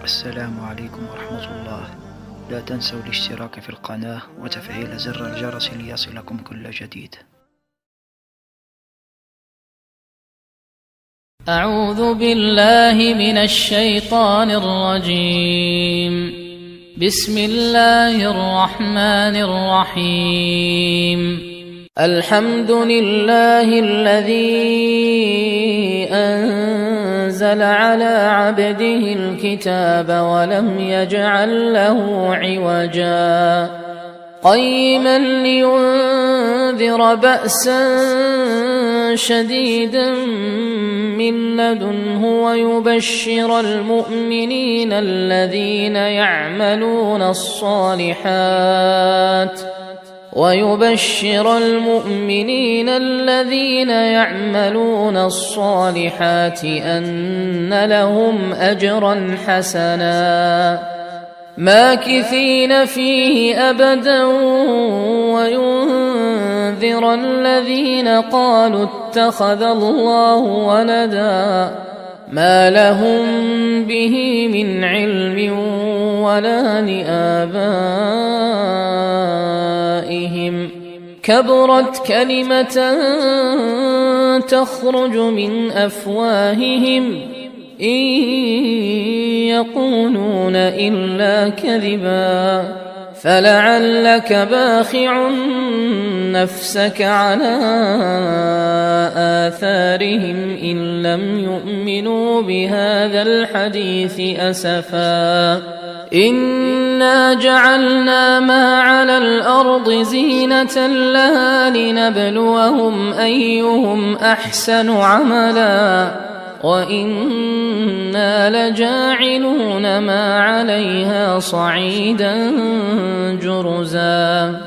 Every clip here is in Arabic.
السلام عليكم ورحمة الله. لا تنسوا الاشتراك في القناة وتفعيل زر الجرس ليصلكم كل جديد. أعوذ بالله من الشيطان الرجيم. بسم الله الرحمن الرحيم. الحمد لله الذي أنزل على عبده الكتاب ولم يجعل له عوجا قيما لينذر بأسا شديدا من لدنه ويبشر المؤمنين الذين يعملون الصالحات أن لهم أجرا حسنا ماكثين فيه أبدا وينذر الذين قالوا اتخذ الله ولدا ما لهم به من علم ولا لآبائهم كبرت كلمة تخرج من أفواههم إن يقولون إلا كذبا فلعلك باخع نفسك على آثارهم إن لم يؤمنوا بهذا الحديث أسفا إنا جعلنا ما على الأرض زينة لها لنبلوهم أيهم أحسن عملا وإنا لجاعلون ما عليها صعيدا جرزا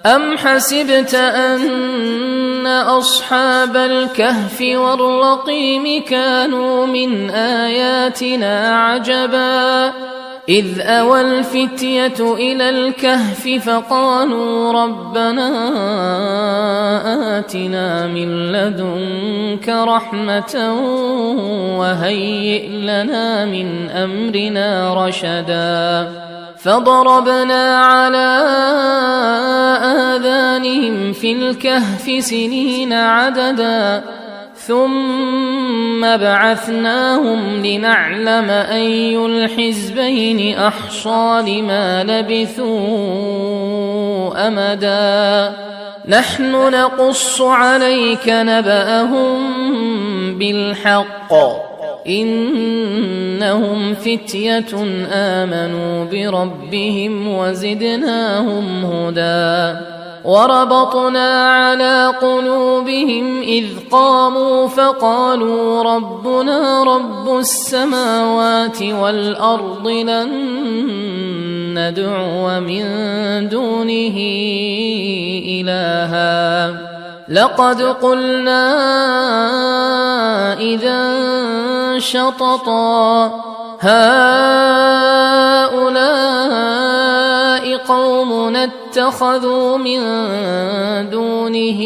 أم حسبت أن أصحاب الكهف والرقيم كانوا من آياتنا عجبا إذ أوى الفتية إلى الكهف فقالوا ربنا آتنا من لدنك رحمة وهيئ لنا من أمرنا رشدا فضربنا على آذانهم في الكهف سنين عددا ثم بعثناهم لنعلم أي الحزبين أحصى لما لبثوا أمدا نحن نقص عليك نبأهم بالحق إنهم فتية آمنوا بربهم وزدناهم هدى وربطنا على قلوبهم إذ قاموا فقالوا ربنا رب السماوات والأرض لن ندعو من دونه إلها لقد قلنا إذا شططا هؤلاء قومنا اتخذوا من دونه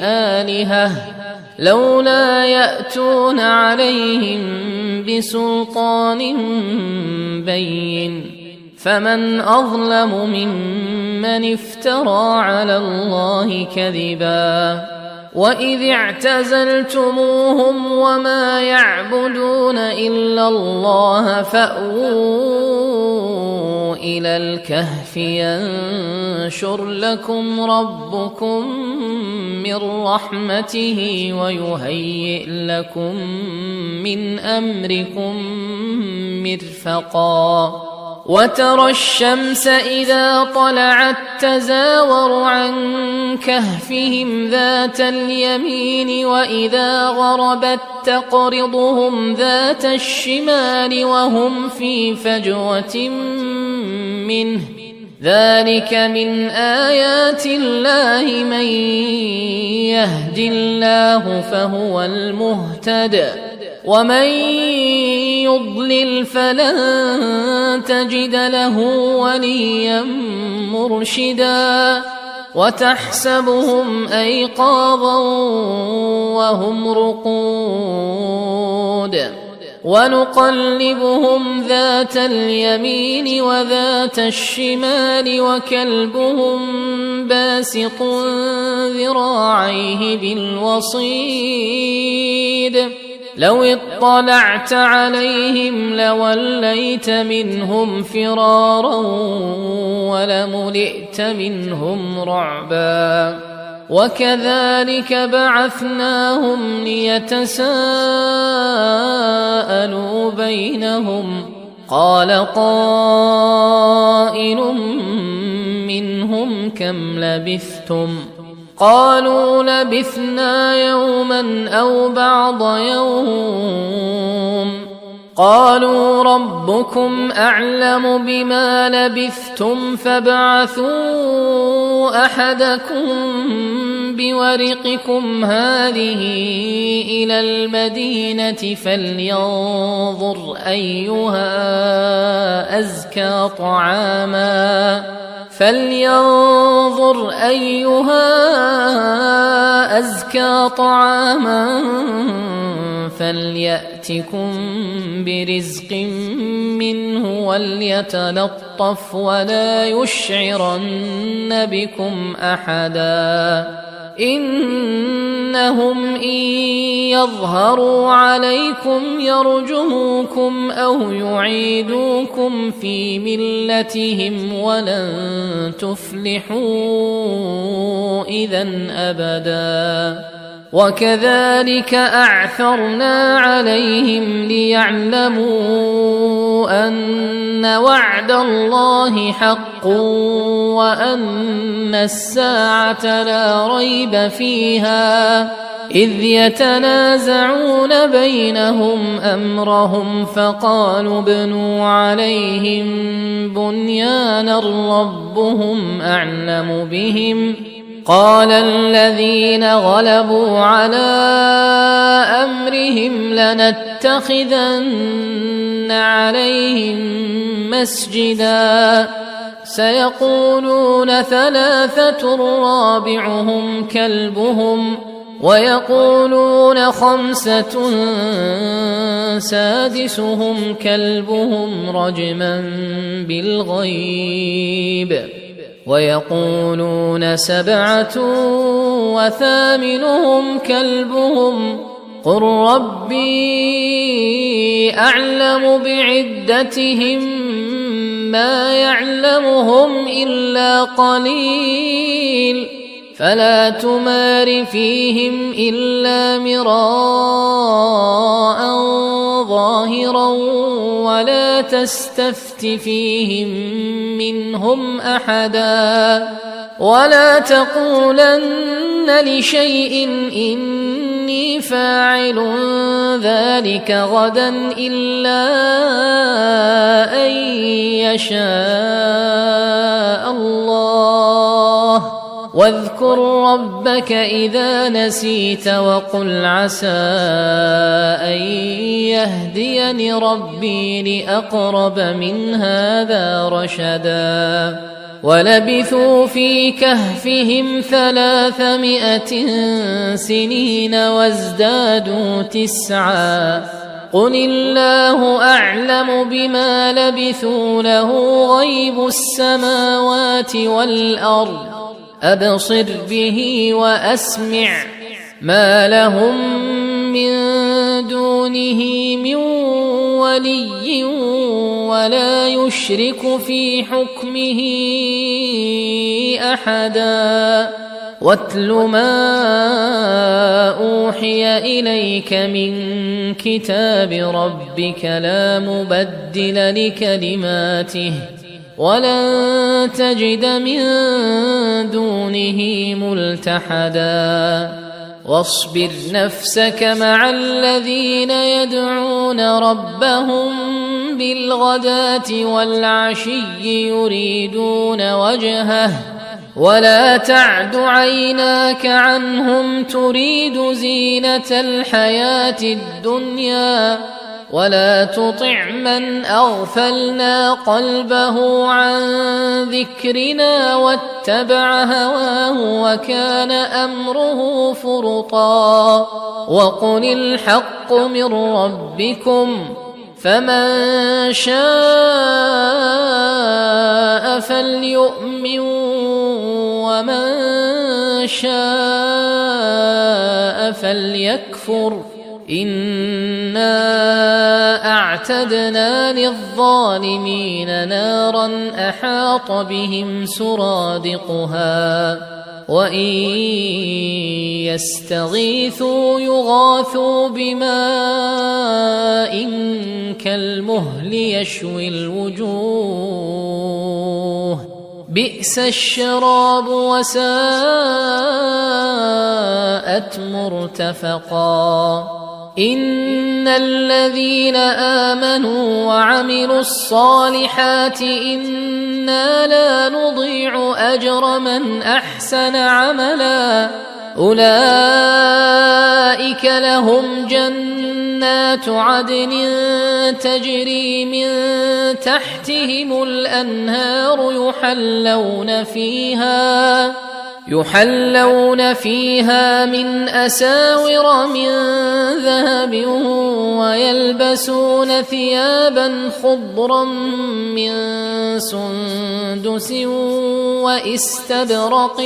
آلهة لولا يأتون عليهم بسلطان بين فمن أظلم ممن افترى على الله كذبا وإذ اعتزلتموهم وما يعبدون إلا الله فأووا إلى الكهف ينشر لكم ربكم من رحمته ويهيئ لكم من أمركم مرفقا وترى الشمس إذا طلعت تزاور عن كهفهم ذات اليمين وإذا غربت تقرضهم ذات الشمال وهم في فجوة منه ذلك من آيات الله من يهد الله فهو المهتد ومن يضلل فلن تجد له وليا مرشدا وتحسبهم أيقاظا وهم رقود ونقلبهم ذات اليمين وذات الشمال وكلبهم باسط ذراعيه بالوصيد لو اطلعت عليهم لوليت منهم فرارا ولملئت منهم رعبا وكذلك بعثناهم ليتساءلوا بينهم قال قائل منهم كم لبثتم قالوا لبثنا يوما أو بعض يوم قالوا ربكم أعلم بما لبثتم فابعثوا أحدكم بورقكم هذه إلى المدينة فلينظر أيها أزكى طعاما فليأتكم برزق منه وليتلطف ولا يشعرن بكم أحدا إنهم إن يظهروا عليكم يرجموكم أو يعيدوكم في ملتهم ولن تفلحوا إذا أبدا وكذلك أعثرنا عليهم ليعلموا أن وعد الله حق وأن الساعة لا ريب فيها إذ يتنازعون بينهم أمرهم فقالوا ابنوا عليهم بنيانا ربهم أعلم بهم قال الذين غلبوا على أمرهم لنتخذن عليهم مسجدا سيقولون ثلاثة رابعهم كلبهم ويقولون خمسة سادسهم كلبهم رجما بالغيب ويقولون سبعة وثامنهم كلبهم قل ربي أعلم بعدتهم ما يعلمهم إلا قليل فلا تمار فيهم إلا مراء ظاهرا ولا تستفت فيهم منهم أحدا ولا تقولن لشيء إني فاعل ذلك غدا إلا أن يشاء الله واذكر ربك إذا نسيت وقل عسى أن يهديني ربي لأقرب من هذا رشدا ولبثوا في كهفهم 300 سنين وازدادوا 9 قل الله أعلم بما لبثوا له غيب السماوات والأرض أبصر به وأسمع ما لهم من دونه من ولي ولا يشرك في حكمه أحدا واتل ما أوحي إليك من كتاب ربك لا مبدل لكلماته ولن تجد من دونه ملتحدا واصبر نفسك مع الذين يدعون ربهم بالغداة والعشي يريدون وجهه ولا تعد عيناك عنهم تريد زينة الحياة الدنيا ولا تطع من أغفلنا قلبه عن ذكرنا واتبع هواه وكان أمره فرطا وقل الحق من ربكم فمن شاء فليؤمن ومن شاء فليكفر إنا أعتدنا للظالمين نارا أحاط بهم سرادقها وإن يستغيثوا يغاثوا بماء كالمهل يشوي الوجوه بئس الشراب وساءت مرتفقا إن الذين آمنوا وعملوا الصالحات إنا لا نضيع أجر من أحسن عملا أولئك لهم جنات عدن تجري من تحتهم الأنهار يحلون فيها من أساور من ذهب ويلبسون ثيابا خضرا من سندس وإستبرق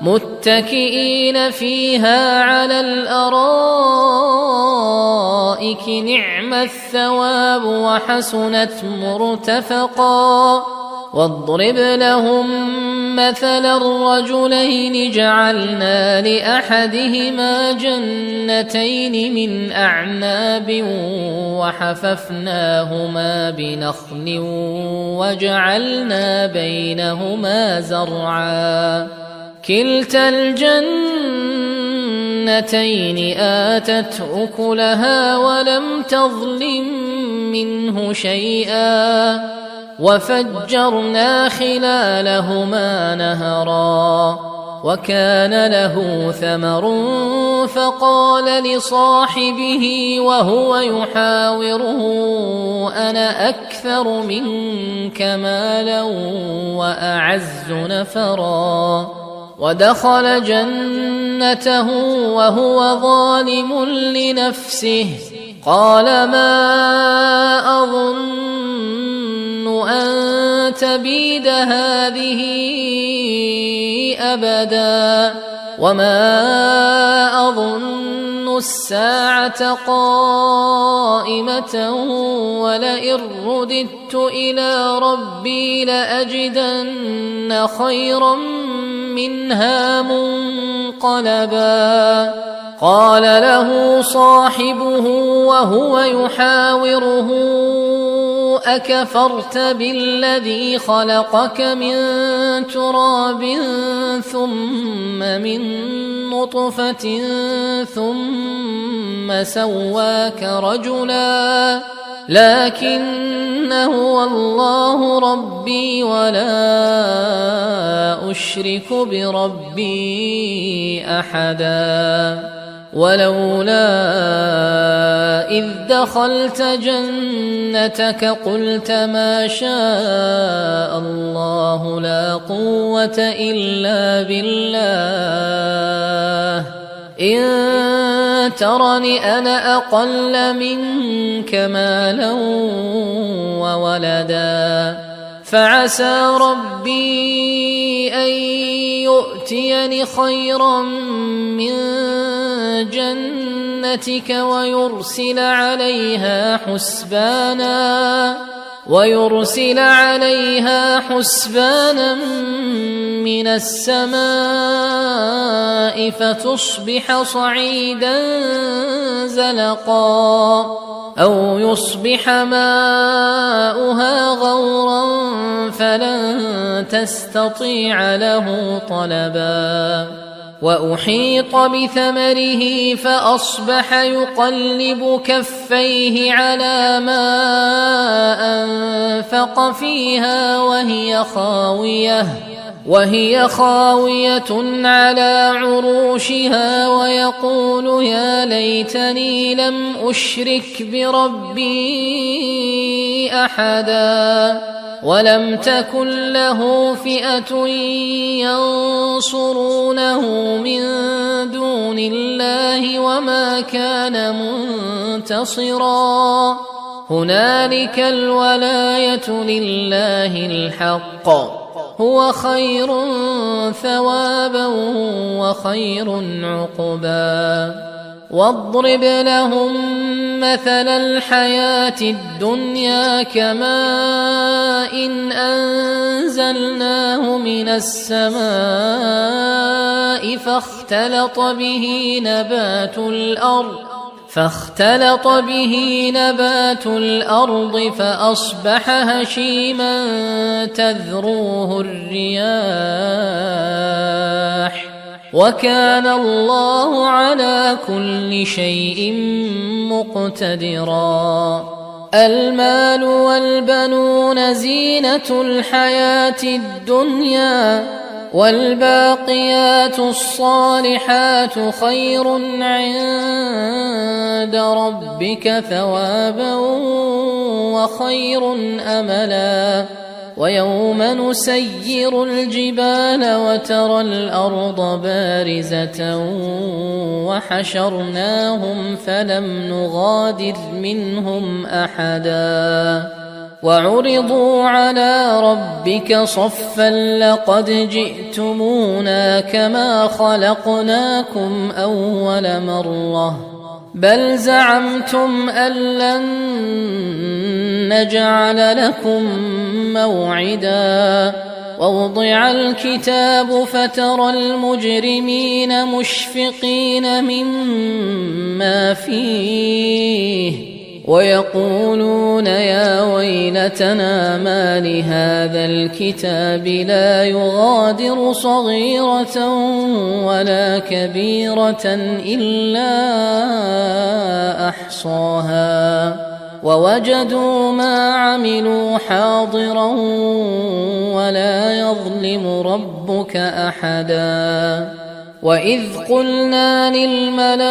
متكئين فيها على الأرائك نعم الثواب وحسنت مرتفقا واضرب لهم مثل الرجلين جعلنا لأحدهما جنتين من أعناب وحففناهما بنخل وجعلنا بينهما زرعا كلتا الجنتين آتت أكلها ولم تظلم منه شيئا وفجرنا خلالهما نهرا وكان له ثمر فقال لصاحبه وهو يحاوره أنا أكثر منك مالا وأعز نفرا ودخل جنته وهو ظالم لنفسه قال ما أظن أن تبيد هذه أبدا وما أظن الساعة قائمة ولئن رددت إلى ربي لأجدن خيرا منها منقلبا قال له صاحبه وهو يحاوره أكفرت بالذي خلقك من تراب ثم من نطفة ثم سواك رجلا لكن هو الله ربي ولا أشرك بربي أحدا ولولا إذ دخلت جنتك قلت ما شاء الله لا قوة إلا بالله إن ترني أنا أقل منك مالا وولدا فعسى ربي أن يؤتيني خيرا من جنتك ويرسل عليها حسبانا من السماء فتصبح صعيدا زلقا أو يصبح ماؤها غورا فلن تستطيع له طلبا وأحيط بثمره فأصبح يقلب كفيه على ما أنفق فيها وهي خاوية على عروشها ويقول يا ليتني لم أشرك بربي أحدا ولم تكن له فئة ينصرونه من دون الله وما كان منتصرا هنالك الولاية لله الحق هو خير ثوابا وخير عقبا واضرب لهم مثل الحياة الدنيا كماء إن أنزلناه من السماء فاختلط به نبات الأرض فأصبح هشيما تذروه الرياح وكان الله على كل شيء مقتدرا المال والبنون زينة الحياة الدنيا والباقيات الصالحات خير عند ربك ثوابا وخير أملا ويوم نسير الجبال وترى الأرض بارزة وحشرناهم فلم نغادر منهم أحدا وعرضوا على ربك صفا لقد جئتمونا كما خلقناكم أول مرة بل زعمتم أن لن نجعل لكم موعدا ووضع الكتاب فترى المجرمين مشفقين مما فيه ويقولون يا ويلتنا ما لهذا الكتاب لا يغادر صغيرة ولا كبيرة إلا أحصاها ووجدوا ما عملوا حاضرا ولا يظلم ربك أحدا وإذ قلنا للملائكة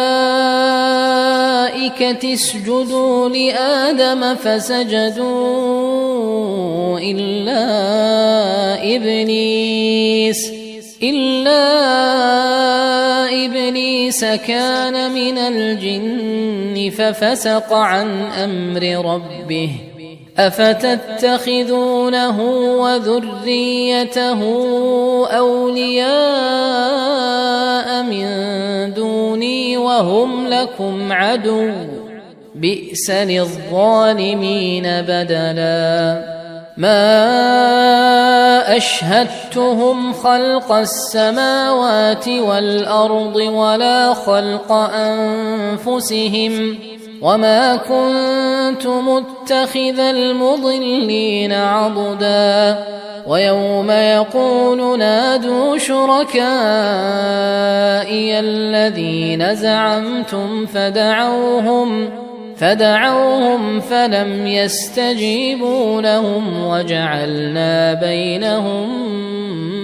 اسجدوا لآدم فسجدوا إلا إبليس كان من الجن ففسق عن أمر ربه أفتتخذونه وذريته أولياء من دوني وهم لكم عدو بئس للظالمين بدلا ما أشهدتهم خلق السماوات والأرض ولا خلق أنفسهم وما كنت متخذ المضلين عضدا ويوم يقول نادوا شركائي الذين زعمتم فدعوهم فلم يستجيبوا لهم وجعلنا بينهم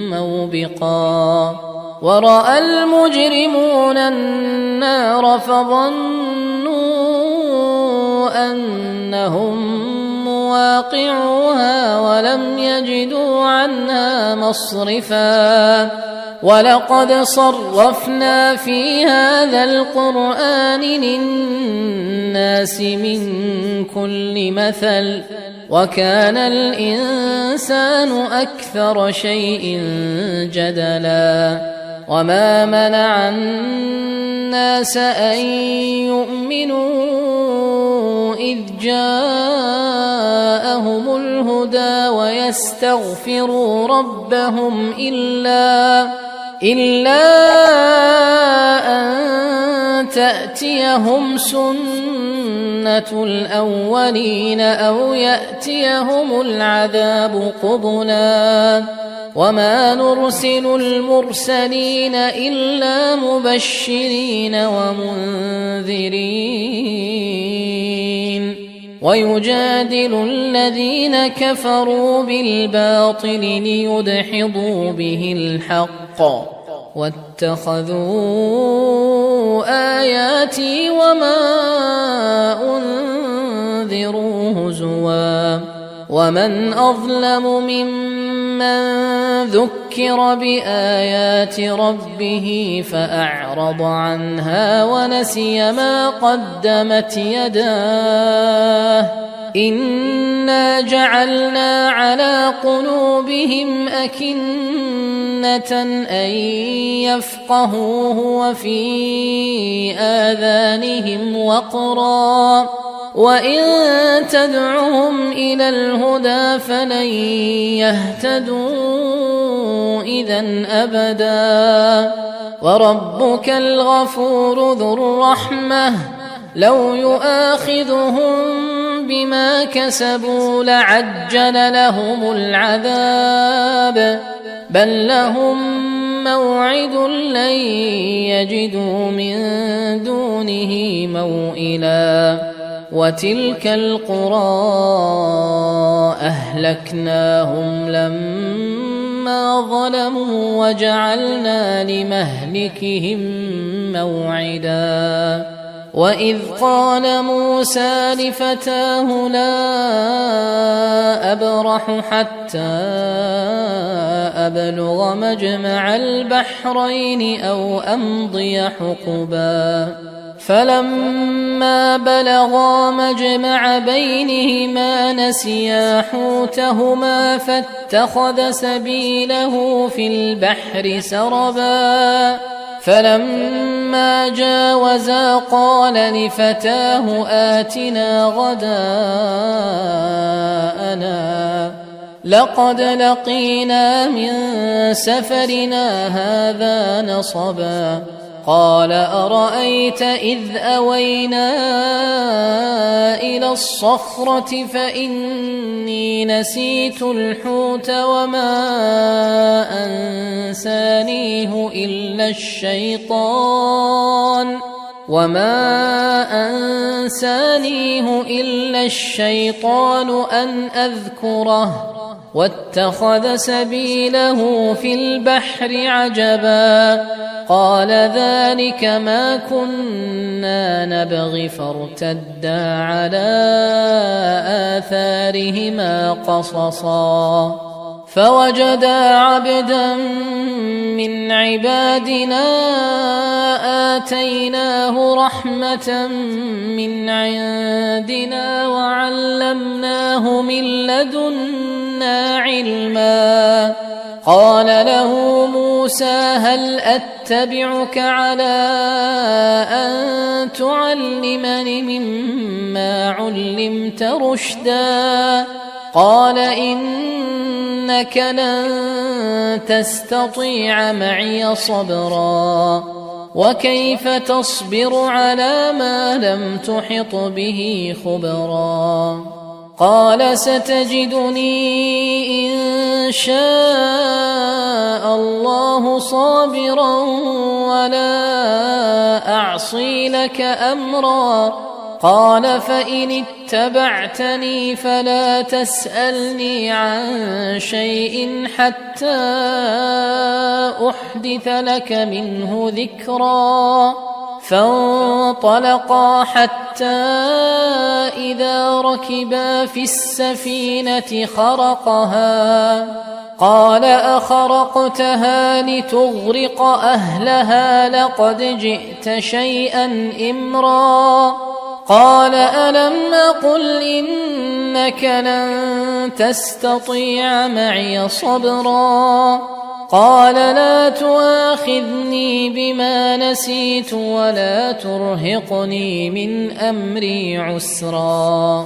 موبقا ورأى المجرمون النار فظنوا أنهم مواقعوها ولم يجدوا عنها مصرفا ولقد صرفنا في هذا القرآن للناس من كل مثل وكان الإنسان أكثر شيء جدلا وما منع الناس أن يؤمنوا إذ جاءهم الهدى ويستغفروا ربهم إلا أن تأتيهم سنة الأولين أو يأتيهم العذاب قبلا وما نرسل المرسلين إلا مبشرين ومنذرين ويجادل الذين كفروا بالباطل ليدحضوا به الحق واتخذوا آياتي وما أنذروا هزوا ومن أظلم ممن ذكر بآيات ربه فأعرض عنها ونسي ما قدمت يداه إنا جعلنا على قلوبهم أكنة أن يفقهوه وفي آذانهم وقرا وإن تدعهم إلى الهدى فلن يهتدوا إذن أبدا وربك الغفور ذو الرحمة لو يؤاخذهم بما كسبوا لعجل لهم العذاب بل لهم موعد لن يجدوا من دونه موئلا وتلك القرى أهلكناهم لما ظلموا وجعلنا لمهلكهم موعدا وإذ قال موسى لفتاه لا أبرح حتى أبلغ مجمع البحرين أو أمضي حقبا فلما بلغا مجمع بينهما نسيا حوتهما فاتخذ سبيله في البحر سربا فلما جاوزا قال لفتاه آتنا غداءنا لقد لقينا من سفرنا هذا نصبا قال أرأيت إذ أوينا إلى الصخرة فإني نسيت الحوت وما أنسانيه إلا الشيطان أن أذكره واتخذ سبيله في البحر عجبا قال ذلك ما كنا نبغي فارتدا على آثارهما قصصا فوجدا عبدا من عبادنا آتيناه رحمة من عندنا وعلمناه من لدنا علما قال له موسى هل أتبعك على أن تعلمني مما علمت رشدا قال إنك لن تستطيع معي صبرا وكيف تصبر على ما لم تحط به خبرا قال ستجدني إن شاء الله صابرا ولا أعصي لك أمرا قال فإن اتبعتني فلا تسألني عن شيء حتى أحدث لك منه ذكرا فانطلقا حتى إذا ركبا في السفينة خرقها قال أخرقتها لتغرق أهلها لقد جئت شيئا إمرا قال ألم أقل إنك لن تستطيع معي صبرا قال لا تؤاخذني بما نسيت ولا ترهقني من أمري عسرا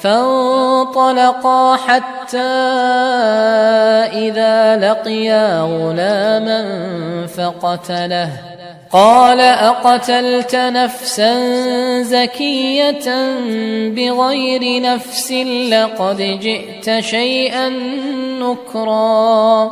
فانطلقا حتى إذا لقيا غلاما فقتله قال أقتلت نفسا زكية بغير نفس لقد جئت شيئا نكرا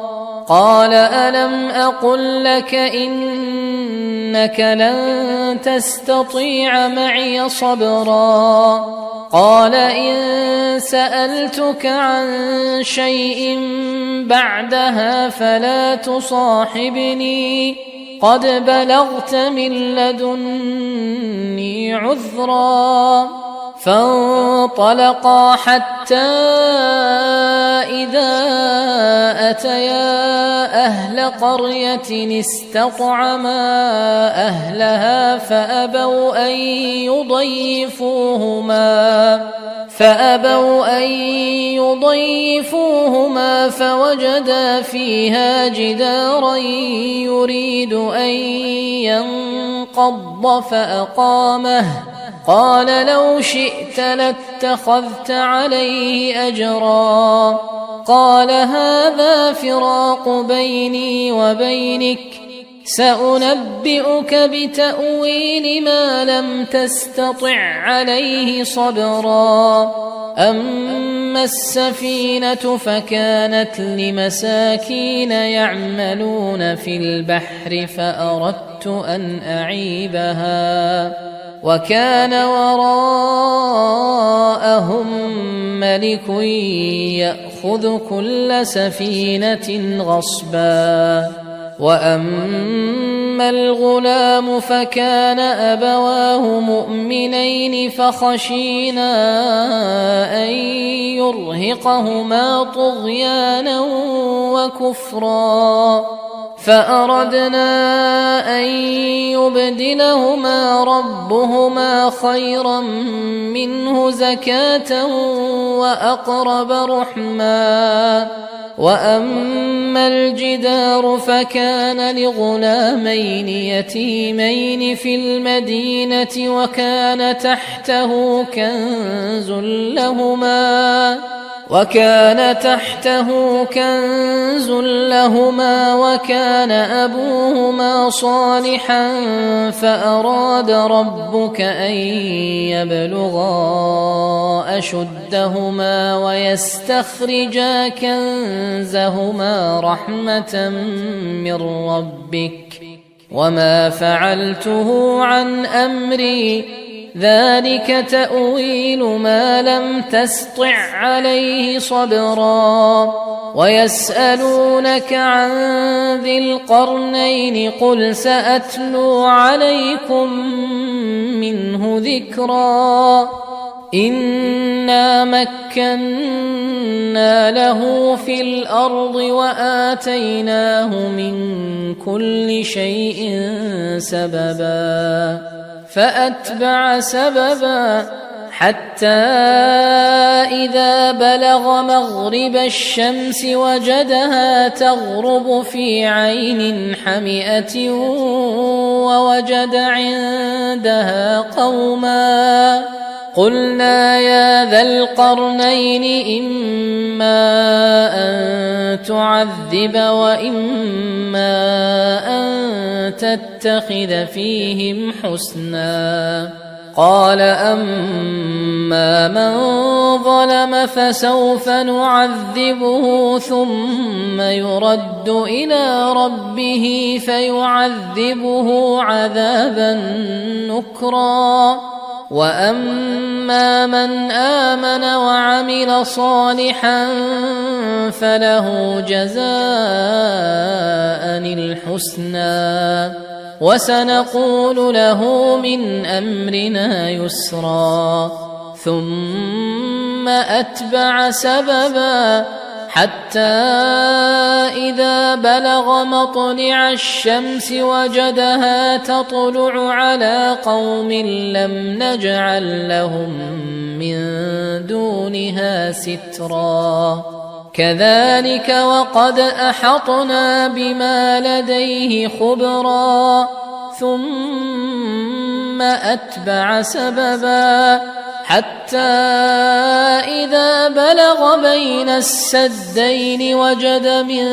قال ألم أقل لك إنك لن تستطيع معي صبرا قال إن سألتك عن شيء بعدها فلا تصاحبني قد بلغت من لدني عذرا فانطلقا حتى إذا أتيا أهل قرية استطعما أهلها فأبوا أن يضيفوهما فوجدا فيها جدارا يريد أن ينقض فأقامه. قال لو شئت لاتخذت عليه أجرا. قال هذا فراق بيني وبينك، سأنبئك بتأويل ما لم تستطع عليه صبرا. أما السفينة فكانت لمساكين يعملون في البحر فأردت أن أعيبها، وكان وراءهم ملك يأخذ كل سفينة غصبا. وأما الغلام فكان أبواه مؤمنين فخشينا أن يرهقهما طغيانا وكفرا، فأردنا أن يبدلهما ربهما خيرا منه زكاة وأقرب رحما. وأما الجدار فكان لغلامين يتيمين في المدينة وكان تحته كنز لهما وكان أبوهما صالحا، فأراد ربك أن يبلغا أشدهما ويستخرجا كنزهما رحمة من ربك، وما فعلته عن أمري، ذلك تأويل ما لم تسطع عليه صبرا. ويسألونك عن ذي القرنين قل سأتلو عليكم منه ذكرا. إنا مكنا له في الأرض وآتيناه من كل شيء سببا، فأتبع سببا حتى إذا بلغ مغرب الشمس وجدها تغرب في عين حمئة ووجد عندها قوما. قلنا يا ذا القرنين إما أن تعذب وإما أن تتخذ فيهم حسنا. قال أما من ظلم فسوف نعذبه ثم يرد إلى ربه فيعذبه عذابا نكرا. وأما من آمن وعمل صالحا فله جزاء الحسنى وسنقول له من أمرنا يسرا. ثم أتبع سببا حتى إذا بلغ مطلع الشمس وجدها تطلع على قوم لم نجعل لهم من دونها سترا. كذلك وقد أحطنا بما لديه خبرا. ثم أتبع سببا حتى إذا بلغ بين السدين وجد من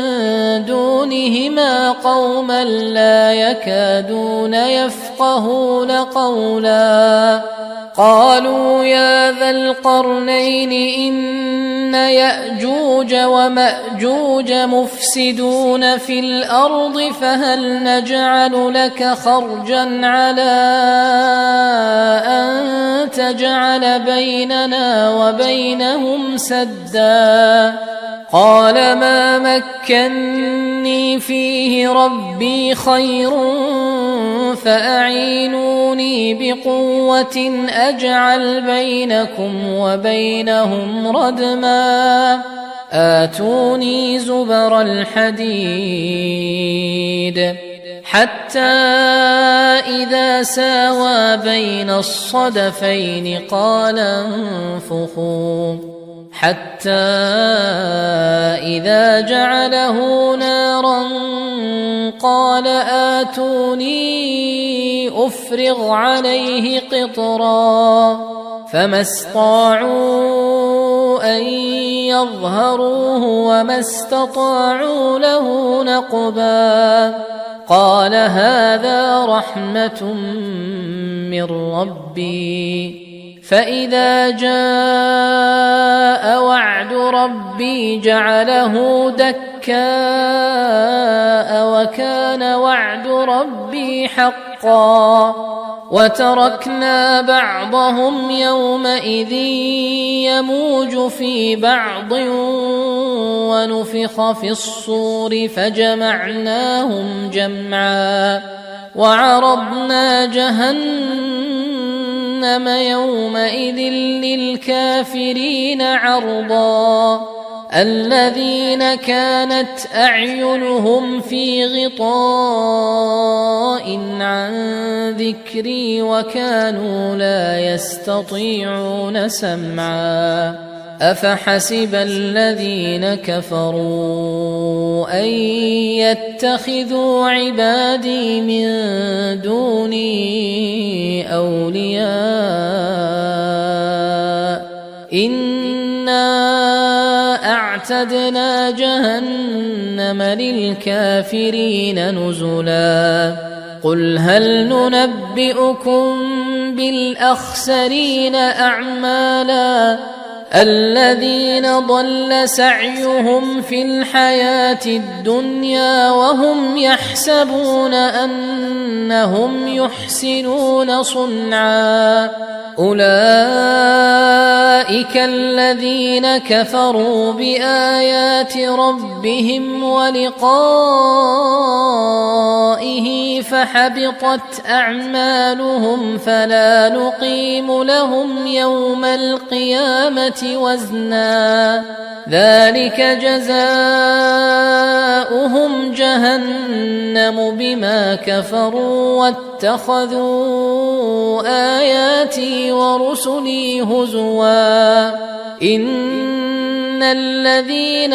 دونهما قوما لا يكادون يفقهون قولا. قالوا يا ذا القرنين إن يأجوج ومأجوج مفسدون في الأرض فهل نجعل لك خرجا على أن تجعل بيننا وبينهم سدا. قال ما مكني فيه ربي خير فأعينوني بقوة أجعل بينكم وبينهم ردما آتوني زبر الحديد حتى إذا ساوى بين الصدفين قال انفخوا حتى إذا جعله نارا قال آتوني أفرغ عليه قطرا فما استطاعوا أن يظهروه وما استطاعوا له نقبا قال هذا رحمة من ربي فإذا جاء وعد ربي جعله دكاء وكان وعد ربي حقا وتركنا بعضهم يومئذ يموج في بعض ونفخ في الصور فجمعناهم جمعا وعرضنا جهنم يومئذ للكافرين عرضا الذين كانت أعينهم في غطاء عن ذكري وكانوا لا يستطيعون سمعا أفحسب الذين كفروا أن يتخذوا عبادي من دوني أولياء إنا أعتدنا جهنم للكافرين نزلا قل هل ننبئكم بالأخسرين أعمالا الذين ضل سعيهم في الحياة الدنيا وهم يحسبون أنهم يحسنون صنعا أولئك الذين كفروا بآيات ربهم ولقائه فحبطت أعمالهم فلا نقيم لهم يوم القيامة وزنا ذلك جزاؤهم جهنم بما كفروا واتخذوا آياتي ورسلي هزوا إن الذين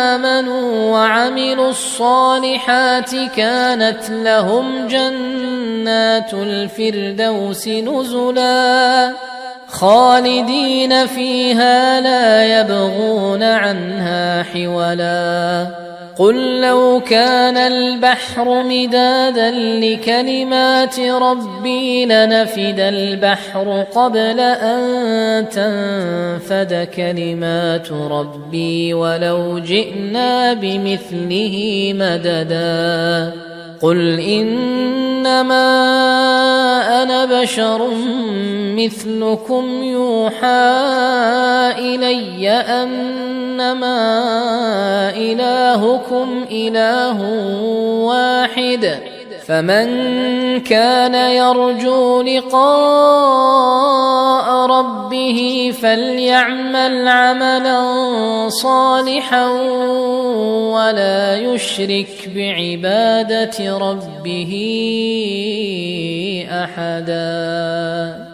آمنوا وعملوا الصالحات كانت لهم جنات الفردوس نزلا خالدين فيها لا يبغون عنها حولا قل لو كان البحر مدادا لكلمات ربي لنفد البحر قبل أن تنفد كلمات ربي ولو جئنا بمثله مددا قل إنما أنا بشر مثلكم يوحى إلي أنما إلهكم إله واحد فمن كان يرجو لقاء ربه فليعمل عملا صالحا ولا يشرك بعبادة ربه أحدا.